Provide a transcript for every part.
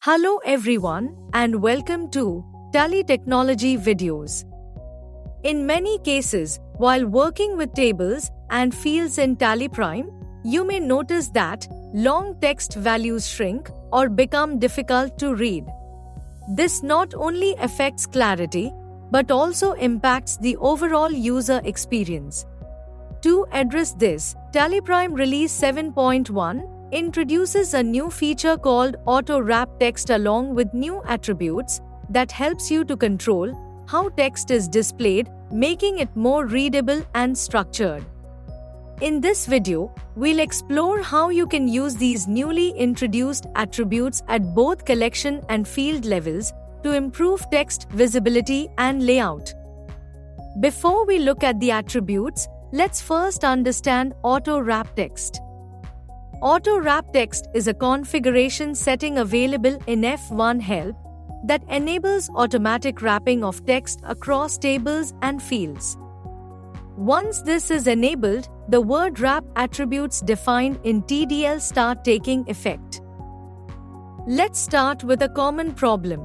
Hello everyone and welcome to Tally Technology videos. In many cases, while working with tables and fields in Tally Prime, you may notice that long text values shrink or become difficult to read. This not only affects clarity but also impacts the overall user experience. To address this, Tally Prime Release 7.1 introduces a new feature called Auto Wrap Text along with new attributes that helps you to control how text is displayed, making it more readable and structured. In this video, we'll explore how you can use these newly introduced attributes at both collection and field levels to improve text visibility and layout. Before we look at the attributes, let's first understand Auto Wrap Text. Auto Wrap Text is a configuration setting available in F1 Help that enables automatic wrapping of text across tables and fields. Once this is enabled, the word wrap attributes defined in TDL start taking effect. Let's start with a common problem.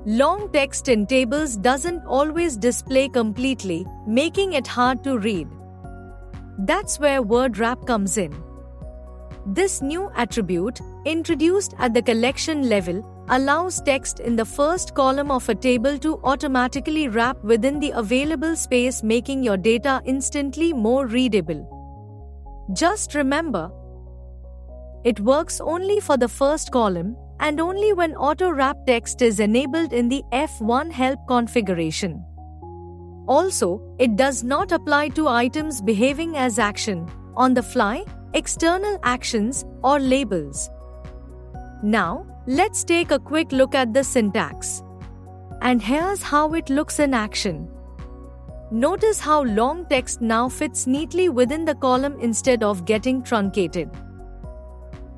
Long text in tables doesn't always display completely, making it hard to read. That's where word wrap comes in. This new attribute, introduced at the collection level, allows text in the first column of a table to automatically wrap within the available space, making your data instantly more readable. Just remember, it works only for the first column and only when auto wrap text is enabled in the F1 Help configuration. Also, it does not apply to items behaving as action, on the fly, external actions, or labels. Now, let's take a quick look at the syntax. And here's how it looks in action. Notice how long text now fits neatly within the column instead of getting truncated.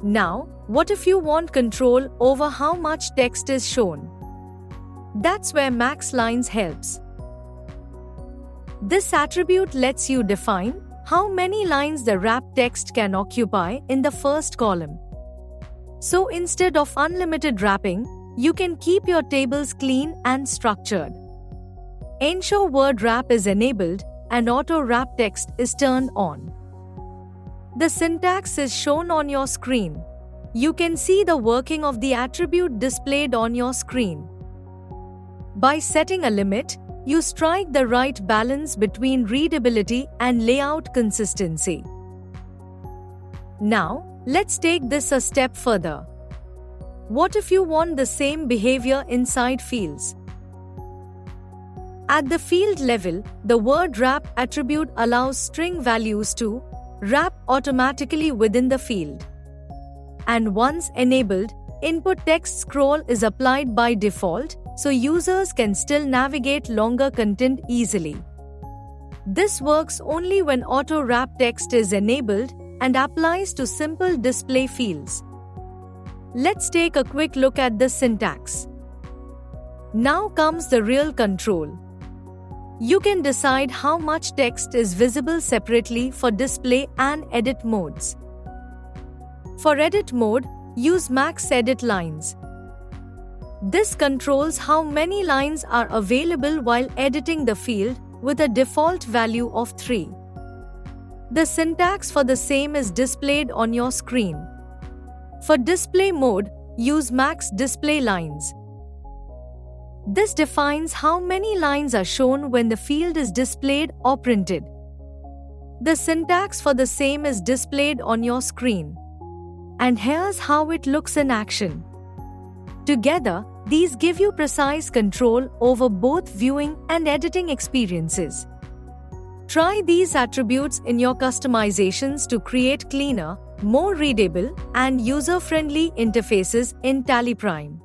Now, what if you want control over how much text is shown? That's where Max Lines helps. This attribute lets you define how many lines the wrap text can occupy in the first column. So instead of unlimited wrapping, you can keep your tables clean and structured. Ensure word wrap is enabled and auto wrap text is turned on. The syntax is shown on your screen. You can see the working of the attribute displayed on your screen. By setting a limit, you strike the right balance between readability and layout consistency. Now, let's take this a step further. What if you want the same behavior inside fields? At the field level, the word wrap attribute allows string values to wrap automatically within the field. And once enabled, input text scroll is applied by default, so users can still navigate longer content easily. This works only when auto wrap text is enabled and applies to simple display fields. Let's take a quick look at the syntax. Now comes the real control. You can decide how much text is visible separately for display and edit modes. For edit mode, use Max Edit Lines. This controls how many lines are available while editing the field with a default value of 3. The syntax for the same is displayed on your screen. For display mode, use Max Display Lines. This defines how many lines are shown when the field is displayed or printed. The syntax for the same is displayed on your screen. And here's how it looks in action. Together, these give you precise control over both viewing and editing experiences. Try these attributes in your customizations to create cleaner, more readable, and user-friendly interfaces in Tally Prime.